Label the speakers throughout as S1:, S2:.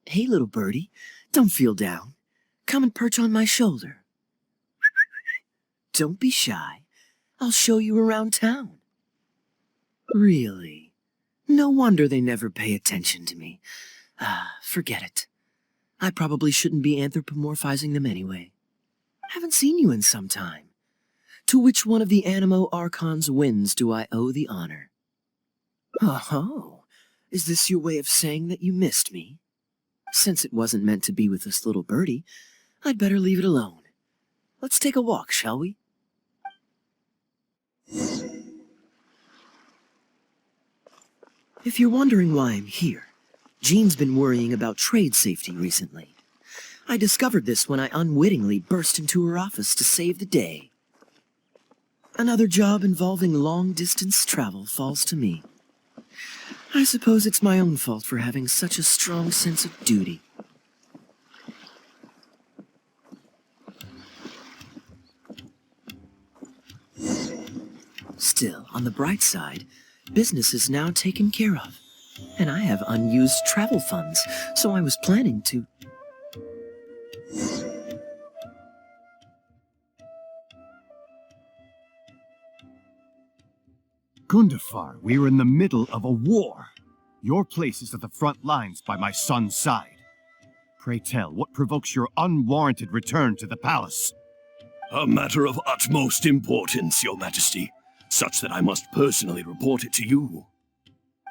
S1: Hey, little birdie, don't feel down. Come and perch on my shoulder. Don't be shy. I'll show you around town. Really? No wonder they never pay attention to me. Forget it. I probably shouldn't be anthropomorphizing them anyway. Haven't seen you in some time. To which one of the Animo Archon's winds do I owe the honor? Oh, is this your way of saying that you missed me? Since it wasn't meant to be with this little birdie, I'd better leave it alone. Let's take a walk, shall we? If you're wondering why I'm here, Jean's been worrying about trade safety recently. I discovered this when I unwittingly burst into her office to save the day. Another job involving long-distance travel falls to me. I suppose it's my own fault for having such a strong sense of duty. Still, on the bright side, business is now taken care of, and I have unused travel funds, so I was planning to...
S2: Gundafar, we are in the middle of a war. Your place is at the front lines by my son's side. Pray tell, what provokes your unwarranted return to the palace?
S3: A matter of utmost importance, Your Majesty, such that I must personally report it to you.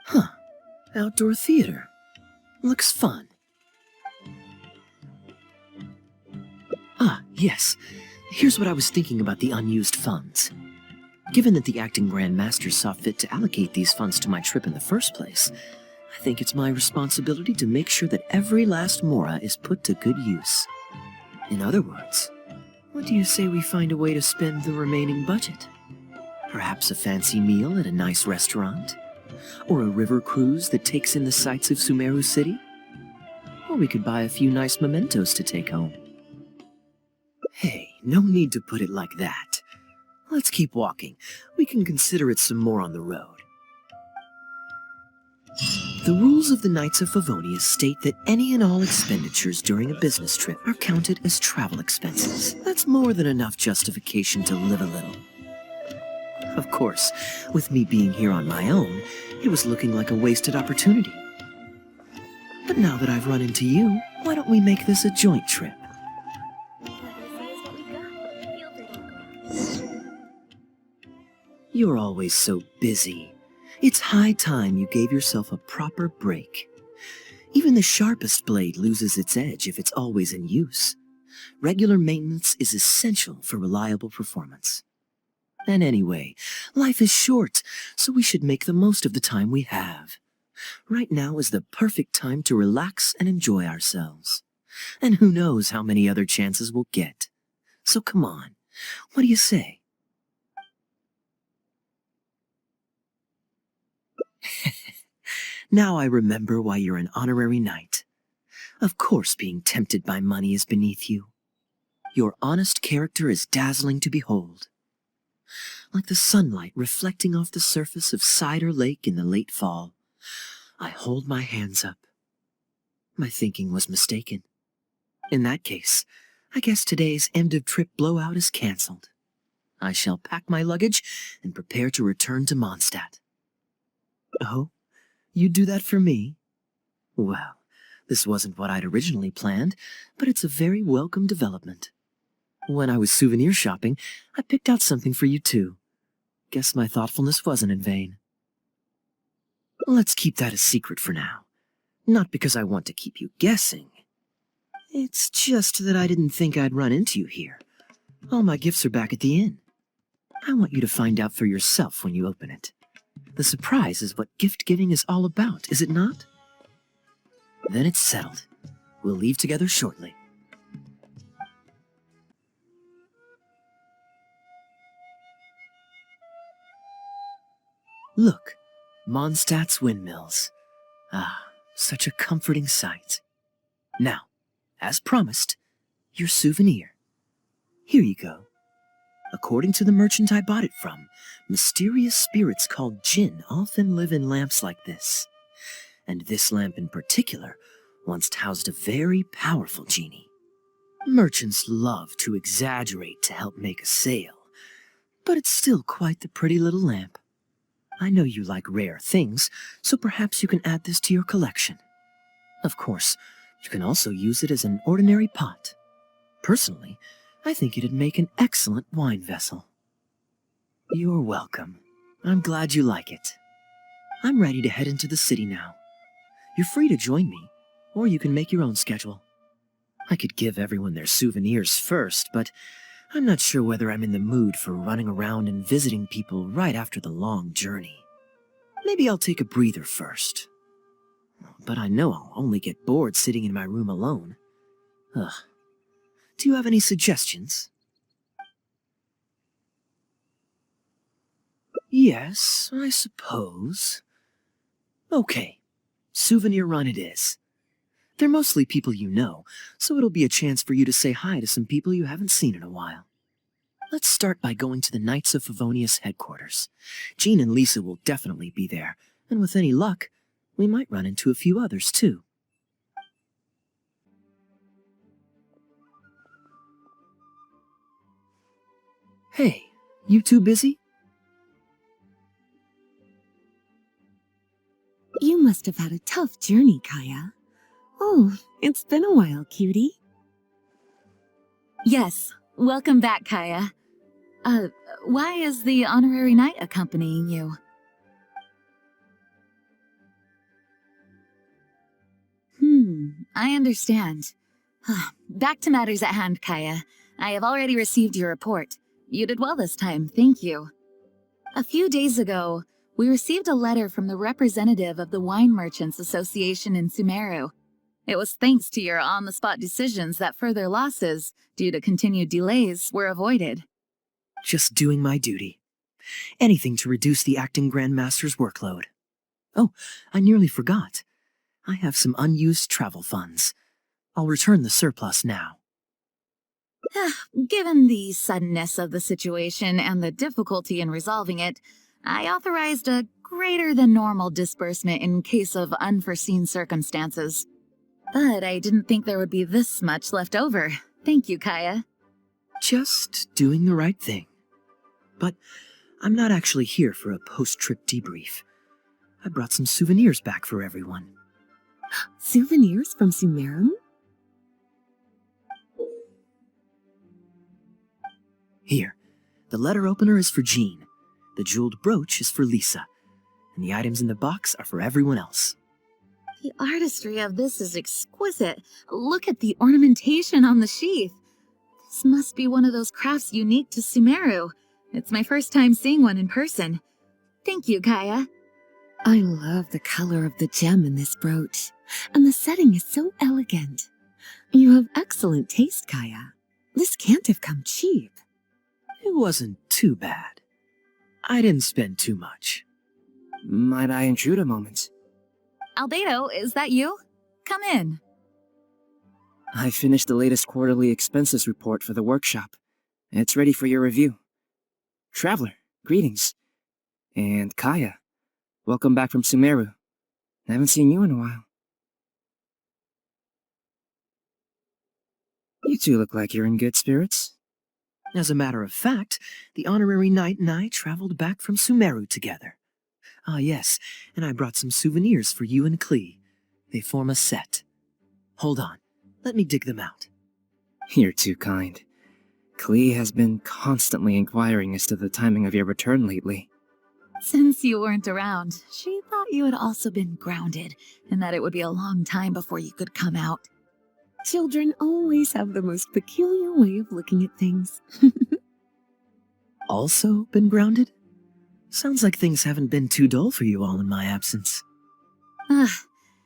S1: Huh. Outdoor theater. Looks fun. Yes. Here's what I was thinking about the unused funds. Given that the acting Grand Master saw fit to allocate these funds to my trip in the first place, I think it's my responsibility to make sure that every last mora is put to good use. In other words, what do you say we find a way to spend the remaining budget? Perhaps a fancy meal at a nice restaurant? Or a river cruise that takes in the sights of Sumeru City? Or we could buy a few nice mementos to take home. Hey, no need to put it like that. Let's keep walking. We can consider it some more on the road. The rules of the Knights of Favonius state that any and all expenditures during a business trip are counted as travel expenses. That's more than enough justification to live a little. Of course, with me being here on my own, it was looking like a wasted opportunity. But now that I've run into you, why don't we make this a joint trip? You're always so busy. It's high time you gave yourself a proper break. Even the sharpest blade loses its edge if it's always in use. Regular maintenance is essential for reliable performance. And anyway, life is short, so we should make the most of the time we have. Right now is the perfect time to relax and enjoy ourselves. And who knows how many other chances we'll get. So come on, what do you say? Now I remember why you're an honorary knight. Of course being tempted by money is beneath you. Your honest character is dazzling to behold. Like the sunlight reflecting off the surface of Cider Lake in the late fall, I hold my hands up. My thinking was mistaken. In that case, I guess today's end-of-trip blowout is cancelled. I shall pack my luggage and prepare to return to Mondstadt. Oh? You'd do that for me? Well, this wasn't what I'd originally planned, but it's a very welcome development. When I was souvenir shopping, I picked out something for you too. Guess my thoughtfulness wasn't in vain. Let's keep that a secret for now. Not because I want to keep you guessing. It's just that I didn't think I'd run into you here. All my gifts are back at the inn. I want you to find out for yourself when you open it. The surprise is what gift-giving is all about, is it not? Then it's settled. We'll leave together shortly. Look, Mondstadt's windmills. Ah, such a comforting sight. Now, as promised, your souvenir. Here you go. According to the merchant I bought it from, mysterious spirits called Jinn often live in lamps like this. And this lamp in particular once housed a very powerful genie. Merchants love to exaggerate to help make a sale, but it's still quite the pretty little lamp. I know you like rare things, so perhaps you can add this to your collection. Of course, you can also use it as an ordinary pot. Personally, I think it'd make an excellent wine vessel. You're welcome. I'm glad you like it. I'm ready to head into the city now. You're free to join me, or you can make your own schedule. I could give everyone their souvenirs first, but I'm not sure whether I'm in the mood for running around and visiting people right after the long journey. Maybe I'll take a breather first. But I know I'll only get bored sitting in my room alone. Ugh. Do you have any suggestions? Yes, I suppose. Okay, souvenir run it is. They're mostly people you know, so it'll be a chance for you to say hi to some people you haven't seen in a while. Let's start by going to the Knights of Favonius headquarters. Jean and Lisa will definitely be there, and with any luck, we might run into a few others too. Hey, you two busy?
S4: You must have had a tough journey, Kaeya. Oh, it's been a while, cutie.
S5: Yes, welcome back, Kaeya. Why is the honorary knight accompanying you? I understand. Back to matters at hand, Kaeya. I have already received your report. You did well this time, thank you. A few days ago, we received a letter from the representative of the Wine Merchants Association in Sumeru. It was thanks to your on-the-spot decisions that further losses, due to continued delays, were avoided.
S1: Just doing my duty. Anything to reduce the acting Grandmaster's workload. Oh, I nearly forgot. I have some unused travel funds. I'll return the surplus now.
S5: Given the suddenness of the situation and the difficulty in resolving it, I authorized a greater than normal disbursement in case of unforeseen circumstances. But I didn't think there would be this much left over. Thank you, Kaeya.
S1: Just doing the right thing. But I'm not actually here for a post-trip debrief. I brought some souvenirs back for everyone.
S4: Souvenirs from Sumeru?
S1: Here, the letter opener is for Jean, the jeweled brooch is for Lisa, and the items in the box are for everyone else.
S5: The artistry of this is exquisite. Look at the ornamentation on the sheath. This must be one of those crafts unique to Sumeru. It's my first time seeing one in person. Thank you, Kaeya.
S4: I love the color of the gem in this brooch, and the setting is so elegant. You have excellent taste, Kaeya. This can't have come cheap.
S1: It wasn't too bad. I didn't spend too much.
S6: Might I intrude a moment?
S5: Albedo, is that you? Come in.
S6: I finished the latest quarterly expenses report for the workshop. It's ready for your review. Traveler, greetings. And Kaeya, welcome back from Sumeru. I haven't seen you in a while. You two look like you're in good spirits.
S1: As a matter of fact, the honorary knight and I traveled back from Sumeru together. Ah yes, and I brought some souvenirs for you and qu'il. They form a set. Hold on, let me dig them out.
S6: You're too kind. qu'il has been constantly inquiring as to the timing of your return lately.
S5: Since you weren't around, she thought you had also been grounded, and that it would be a long time before you could come out.
S4: Children always have the most peculiar way of looking at things.
S1: Also been grounded? Sounds like things haven't been too dull for you all in my absence.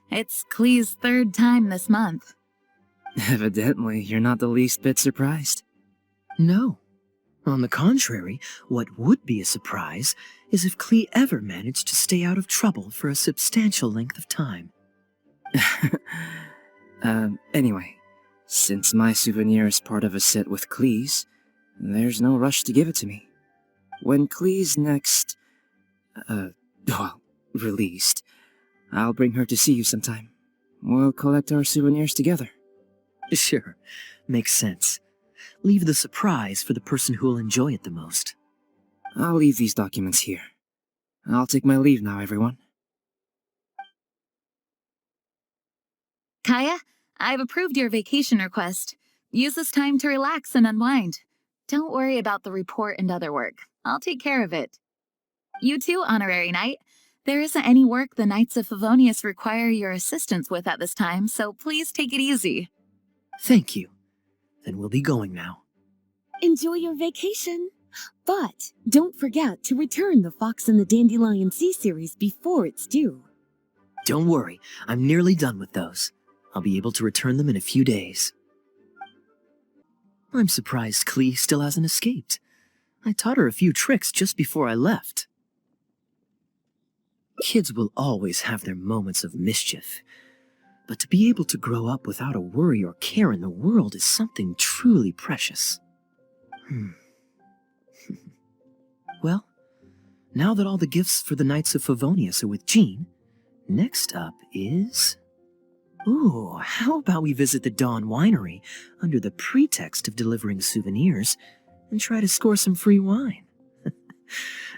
S5: It's Clee's third time this month.
S6: Evidently, you're not the least bit surprised.
S1: No. On the contrary, what would be a surprise is if qu'il ever managed to stay out of trouble for a substantial length of time.
S6: Anyway, since my souvenir is part of a set with Clee's, there's no rush to give it to me. When Clee's next, released, I'll bring her to see you sometime. We'll collect our souvenirs together.
S1: Sure, makes sense. Leave the surprise for the person who'll enjoy it the most.
S6: I'll leave these documents here. I'll take my leave now, everyone.
S5: Kaeya, I've approved your vacation request. Use this time to relax and unwind. Don't worry about the report and other work. I'll take care of it. You too, Honorary Knight. There isn't any work the Knights of Favonius require your assistance with at this time, so please take it easy.
S1: Thank you. Then we'll be going now.
S4: Enjoy your vacation. But don't forget to return the Fox and the Dandelion Sea series before it's due.
S1: Don't worry, I'm nearly done with those. I'll be able to return them in a few days. I'm surprised Klee still hasn't escaped. I taught her a few tricks just before I left. Kids will always have their moments of mischief, but to be able to grow up without a worry or care in the world is something truly precious. Well, now that all the gifts for the Knights of Favonius are with Jean, next up is... Ooh, how about we visit the Dawn Winery under the pretext of delivering souvenirs and try to score some free wine?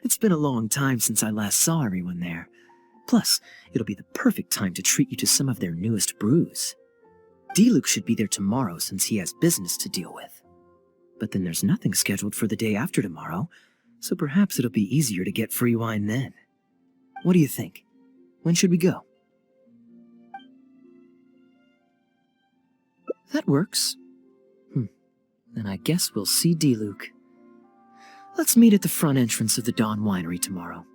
S1: It's been a long time since I last saw everyone there. Plus, it'll be the perfect time to treat you to some of their newest brews. Diluc should be there tomorrow since he has business to deal with. But then there's nothing scheduled for the day after tomorrow, so perhaps it'll be easier to get free wine then. What do you think? When should we go? That works. Then I guess we'll see Diluc. Let's meet at the front entrance of the Dawn Winery tomorrow.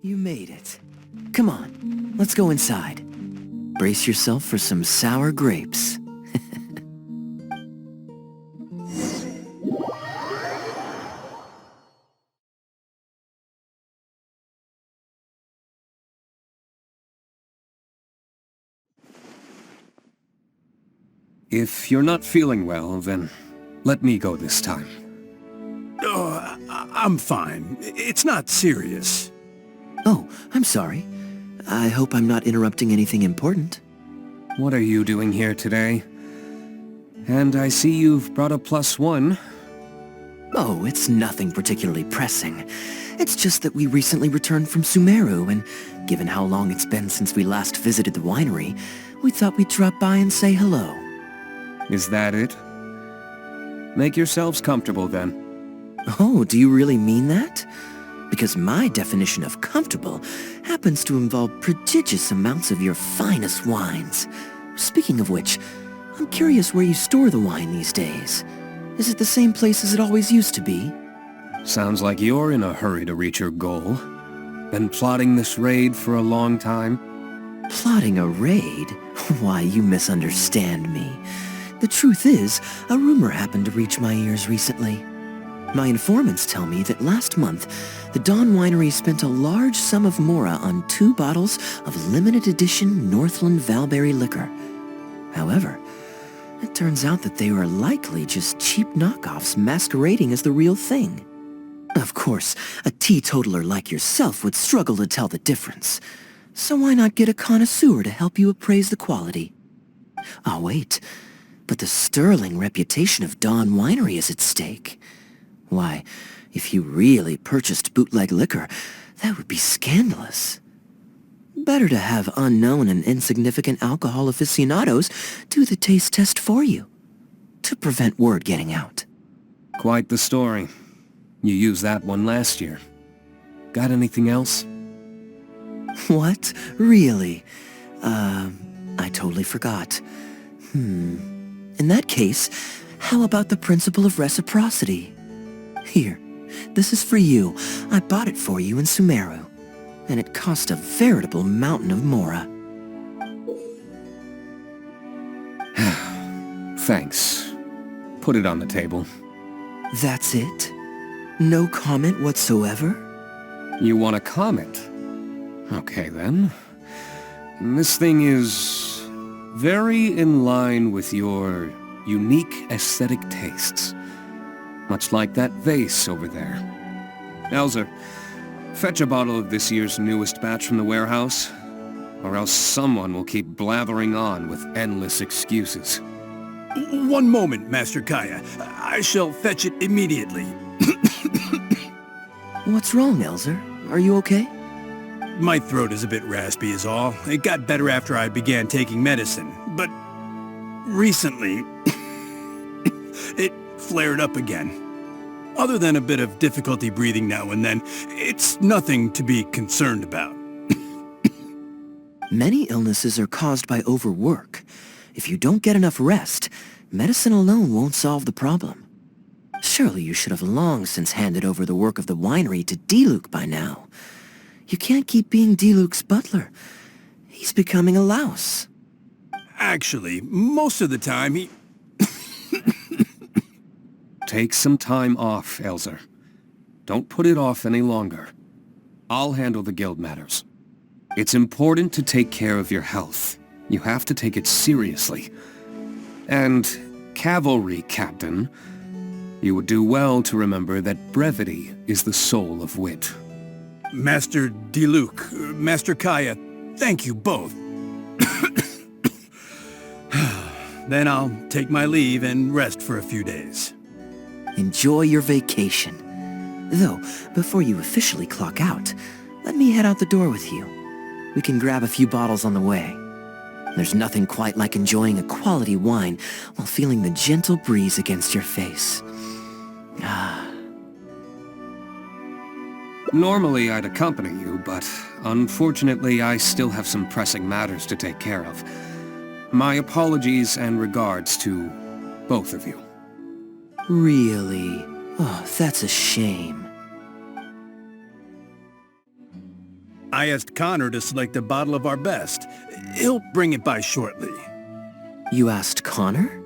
S1: You made it. Come on, let's go inside. Brace yourself for some sour grapes.
S7: If you're not feeling well, then let me go this time.
S3: Oh, I'm fine. It's not serious.
S1: Oh, I'm sorry. I hope I'm not interrupting anything important.
S7: What are you doing here today? And I see you've brought a +1.
S1: Oh, it's nothing particularly pressing. It's just that we recently returned from Sumeru, and given how long it's been since we last visited the winery, we thought we'd drop by and say hello.
S7: Is that it? Make yourselves comfortable then.
S1: Oh, do you really mean that? Because my definition of comfortable happens to involve prodigious amounts of your finest wines. Speaking of which, I'm curious where you store the wine these days. Is it the same place as it always used to be?
S7: Sounds like you're in a hurry to reach your goal. Been plotting this raid for a long time?
S1: Plotting a raid? Why, you misunderstand me. The truth is, a rumor happened to reach my ears recently. My informants tell me that last month, the Dawn Winery spent a large sum of mora on 2 bottles of limited edition Northland Valberry liquor. However, it turns out that they were likely just cheap knockoffs masquerading as the real thing. Of course, a teetotaler like yourself would struggle to tell the difference. So why not get a connoisseur to help you appraise the quality? Oh, wait. But the sterling reputation of Dawn Winery is at stake. Why, if you really purchased bootleg liquor, that would be scandalous. Better to have unknown and insignificant alcohol aficionados do the taste test for you, to prevent word getting out.
S7: Quite the story. You used that one last year. Got anything else?
S1: What? Really? I totally forgot. In that case, how about the principle of reciprocity? Here, this is for you. I bought it for you in Sumeru, and it cost a veritable mountain of mora.
S7: Thanks. Put it on the table.
S1: That's it? No comment whatsoever?
S7: You want a comment? Okay then. This thing is very in line with your unique aesthetic tastes. Much like that vase over there. Elzer, fetch a bottle of this year's newest batch from the warehouse. or else someone will keep blathering on with endless excuses.
S3: One moment, Master Kaeya. I shall fetch it immediately.
S1: What's wrong, Elzer? Are you okay?
S3: My throat is a bit raspy is all. It got better after I began taking medicine, but recently it flared up again. Other than a bit of difficulty breathing now and then, it's nothing to be concerned about.
S1: Many illnesses are caused by overwork. If you don't get enough rest, medicine alone won't solve the problem. Surely you should have long since handed over the work of the winery to Diluc by now. You can't keep being Diluc's butler. He's becoming a louse.
S3: Actually, most of the time he...
S7: Take some time off, Elzer. Don't put it off any longer. I'll handle the guild matters. It's important to take care of your health. You have to take it seriously. And, cavalry captain, you would do well to remember that brevity is the soul of wit.
S3: Master Diluc, Master Kaeya, thank you both. Then I'll take my leave and rest for a few days.
S1: Enjoy your vacation. Though, before you officially clock out, let me head out the door with you. We can grab a few bottles on the way. There's nothing quite like enjoying a quality wine while feeling the gentle breeze against your face.
S7: Normally I'd accompany you, but unfortunately I still have some pressing matters to take care of. My apologies and regards to both of you.
S1: Really? Oh, that's a shame.
S3: I asked Connor to select a bottle of our best. He'll bring it by shortly.
S1: You asked Connor?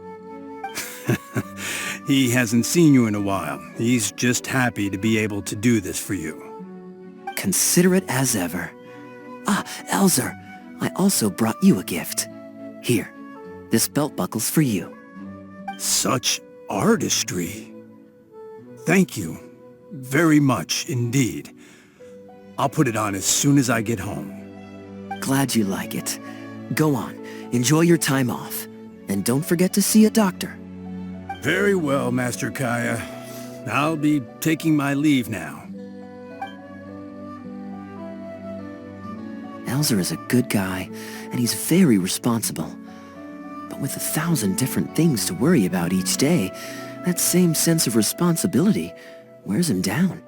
S3: He hasn't seen you in a while. He's just happy to be able to do this for you.
S1: Considerate as ever. Ah, Elzer, I also brought you a gift. Here, this belt buckle's for you.
S3: Such artistry. Thank you very much indeed. I'll put it on as soon as I get home.
S1: Glad you like it. Go on, enjoy your time off. And don't forget to see a doctor.
S3: Very well, Master Kaeya. I'll be taking my leave now.
S1: Elzer is a good guy, and he's very responsible. But with 1,000 different things to worry about each day, that same sense of responsibility wears him down.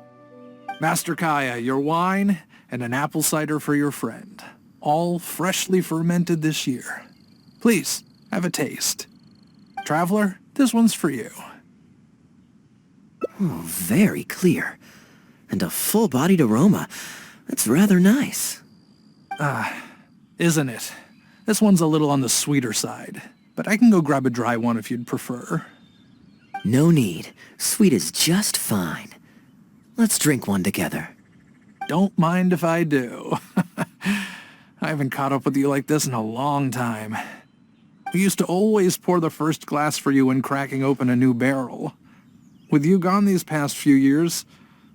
S8: Master Kaeya, your wine and an apple cider for your friend. All freshly fermented this year. Please, have a taste. Traveler, this one's for you.
S1: Oh, very clear. And a full-bodied aroma. That's rather nice.
S8: Isn't it? This one's a little on the sweeter side, but I can go grab a dry one if you'd prefer.
S1: No need. Sweet is just fine. Let's drink one together.
S8: Don't mind if I do. I haven't caught up with you like this in a long time. We used to always pour the first glass for you when cracking open a new barrel. With you gone these past few years,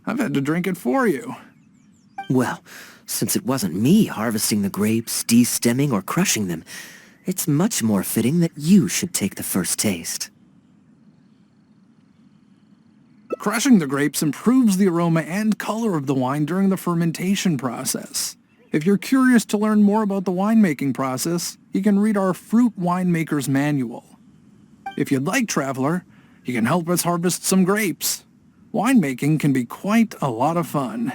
S8: I've had to drink it for you.
S1: Well, since it wasn't me harvesting the grapes, de-stemming, or crushing them, it's much more fitting that you should take the first taste.
S8: Crushing the grapes improves the aroma and color of the wine during the fermentation process. If you're curious to learn more about the winemaking process, you can read our Fruit Winemaker's Manual. If you'd like, Traveler, you can help us harvest some grapes. Winemaking can be quite a lot of fun.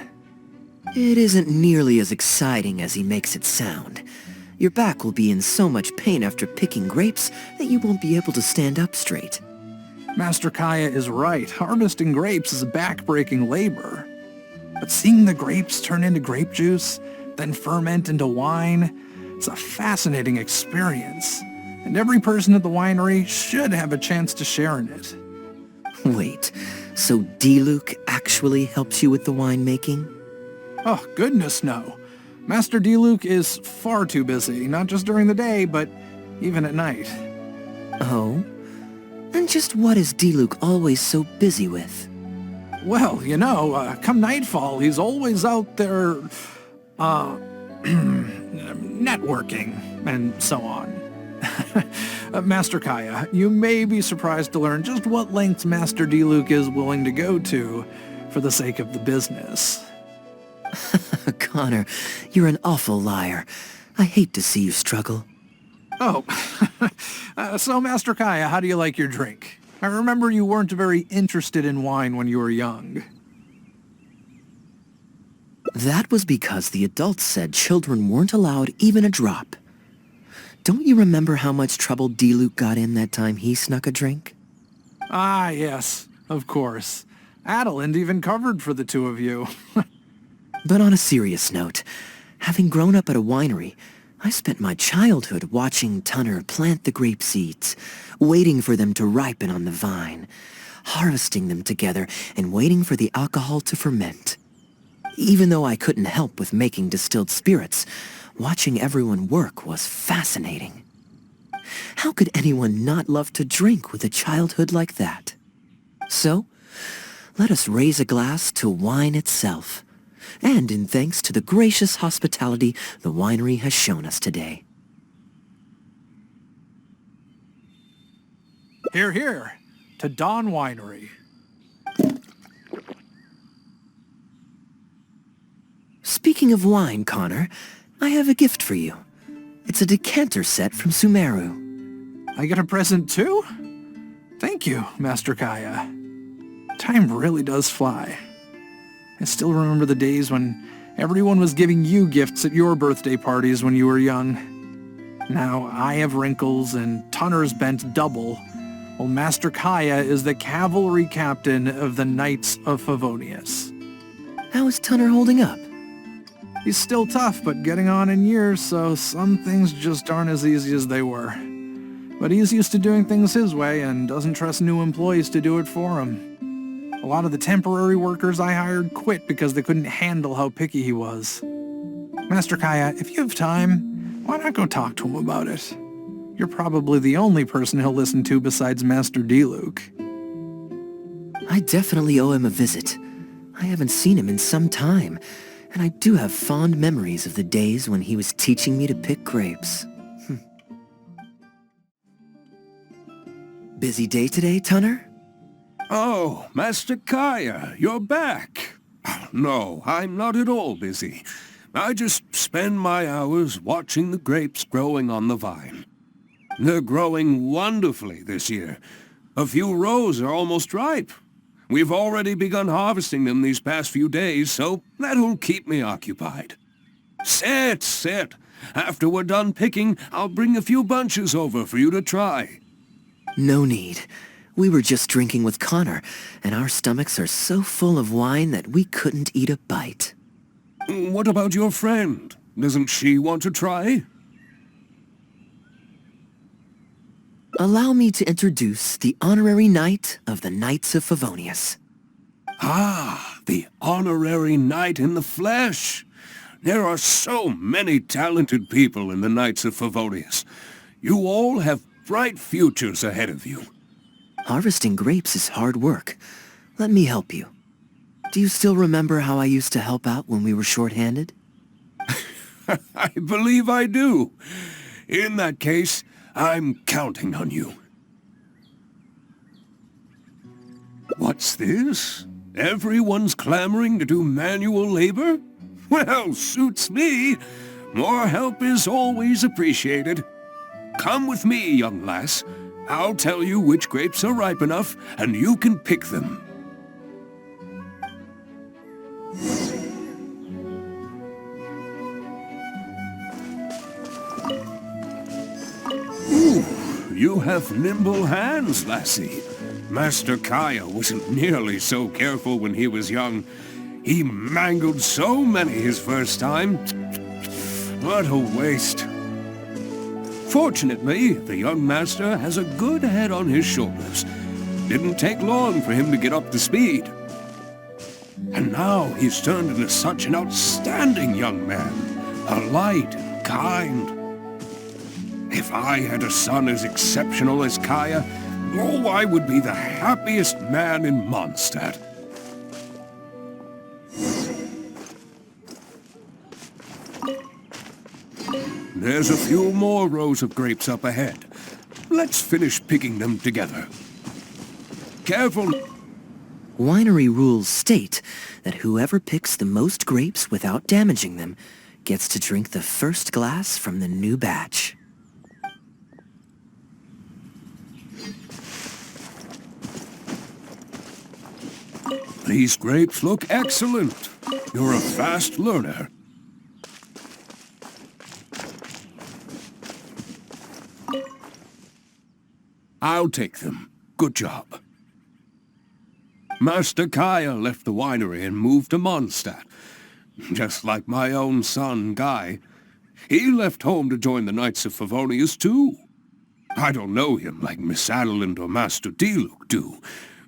S1: It isn't nearly as exciting as he makes it sound. Your back will be in so much pain after picking grapes that you won't be able to stand up straight.
S8: Master Kaeya is right. Harvesting grapes is a back-breaking labor. But seeing the grapes turn into grape juice, then ferment into wine, it's a fascinating experience. And every person at the winery should have a chance to share in it.
S1: Wait, so Diluc actually helps you with the winemaking?
S8: Oh, goodness no. Master Diluc is far too busy, not just during the day, but even at night.
S1: Oh? And just what is Diluc always so busy with?
S8: Well, come nightfall, he's always out there, networking, and so on. Master Kaeya, you may be surprised to learn just what lengths Master Diluc is willing to go to for the sake of the business.
S1: Connor, you're an awful liar. I hate to see you struggle.
S8: Oh, so Master Kaeya, how do you like your drink? I remember you weren't very interested in wine when you were young.
S1: That was because the adults said children weren't allowed even a drop. Don't you remember how much trouble Diluc got in that time he snuck a drink?
S8: Ah, yes, of course. Adeline even covered for the two of you.
S1: But on a serious note, having grown up at a winery, I spent my childhood watching Tunner plant the grape seeds, waiting for them to ripen on the vine, harvesting them together and waiting for the alcohol to ferment. Even though I couldn't help with making distilled spirits, watching everyone work was fascinating. How could anyone not love to drink with a childhood like that? So, let us raise a glass to wine itself, and in thanks to the gracious hospitality the winery has shown us today.
S8: Hear, hear, to Dawn Winery.
S1: Speaking of wine, Connor, I have a gift for you. It's a decanter set from Sumeru.
S8: I get a present too? Thank you, Master Kaeya. Time really does fly. I still remember the days when everyone was giving you gifts at your birthday parties when you were young. Now I have wrinkles and Tunner's bent double, while Master Kaeya is the cavalry captain of the Knights of Favonius.
S1: How is Tunner holding up?
S8: He's still tough, but getting on in years, so some things just aren't as easy as they were. But he's used to doing things his way and doesn't trust new employees to do it for him. A lot of the temporary workers I hired quit because they couldn't handle how picky he was. Master Kaeya, if you have time, why not go talk to him about it? You're probably the only person he'll listen to besides Master Diluc.
S1: I definitely owe him a visit. I haven't seen him in some time, and I do have fond memories of the days when he was teaching me to pick grapes. Busy day today, Tunner?
S7: Oh, Master Kaeya, you're back. No, I'm not at all busy. I just spend my hours watching the grapes growing on the vine. They're growing wonderfully this year. A few rows are almost ripe. We've already begun harvesting them these past few days, so that'll keep me occupied. Sit. After we're done picking, I'll bring a few bunches over for you to try.
S1: No need. We were just drinking with Connor, and our stomachs are so full of wine that we couldn't eat a bite.
S7: What about your friend? Doesn't she want to try?
S1: Allow me to introduce the honorary knight of the Knights of Favonius.
S7: Ah, the honorary knight in the flesh. There are so many talented people in the Knights of Favonius. You all have bright futures ahead of you.
S1: Harvesting grapes is hard work. Let me help you. Do you still remember how I used to help out when we were short-handed?
S7: I believe I do. In that case, I'm counting on you. What's this? Everyone's clamoring to do manual labor? Well, suits me. More help is always appreciated. Come with me, young lass. I'll tell you which grapes are ripe enough, and you can pick them. Ooh, you have nimble hands, lassie. Master Kaeya wasn't nearly so careful when he was young. He mangled so many his first time. What a waste. Fortunately, the young master has a good head on his shoulders. Didn't take long for him to get up to speed. And now he's turned into such an outstanding young man, polite and kind. If I had a son as exceptional as Kaeya, oh, I would be the happiest man in Mondstadt. There's a few more rows of grapes up ahead. Let's finish picking them together. Careful!
S1: Winery rules state that whoever picks the most grapes without damaging them gets to drink the first glass from the new batch.
S7: These grapes look excellent. You're a fast learner. I'll take them. Good job. Master Kaeya left the winery and moved to Mondstadt. Just like my own son, Guy. He left home to join the Knights of Favonius, too. I don't know him like Miss Adeline or Master Diluc do,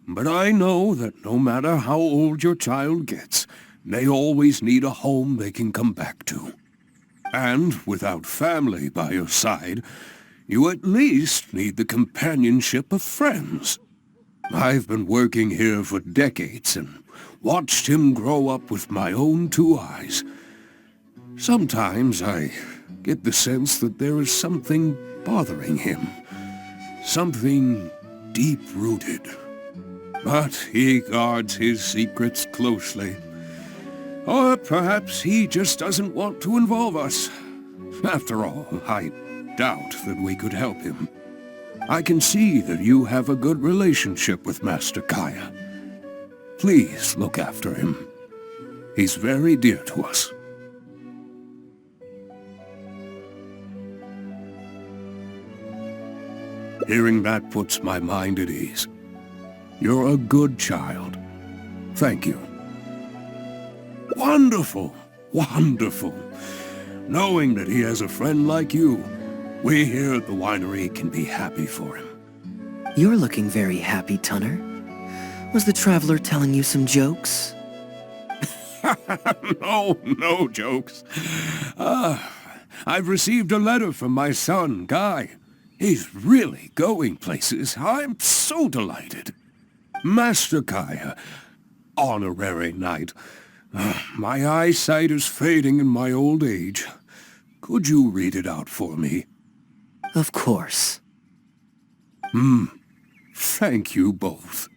S7: but I know that no matter how old your child gets, they always need a home they can come back to. And without family by your side, you at least need the companionship of friends. I've been working here for decades and watched him grow up with my own two eyes. Sometimes I get the sense that there is something bothering him. Something deep-rooted. But he guards his secrets closely. Or perhaps he just doesn't want to involve us. After all, I doubt that we could help him. I can see that you have a good relationship with Master Kaeya. Please look after him. He's very dear to us. Hearing that puts my mind at ease. You're a good child. Thank you. Wonderful! Wonderful! Knowing that he has a friend like you, we here at the winery can be happy for him.
S1: You're looking very happy, Tunner. Was the traveler telling you some jokes?
S7: No jokes. I've received a letter from my son, Guy. He's really going places. I'm so delighted. Master Kaeya, honorary knight. My eyesight is fading in my old age. Could you read it out for me?
S1: Of course.
S7: Thank you both.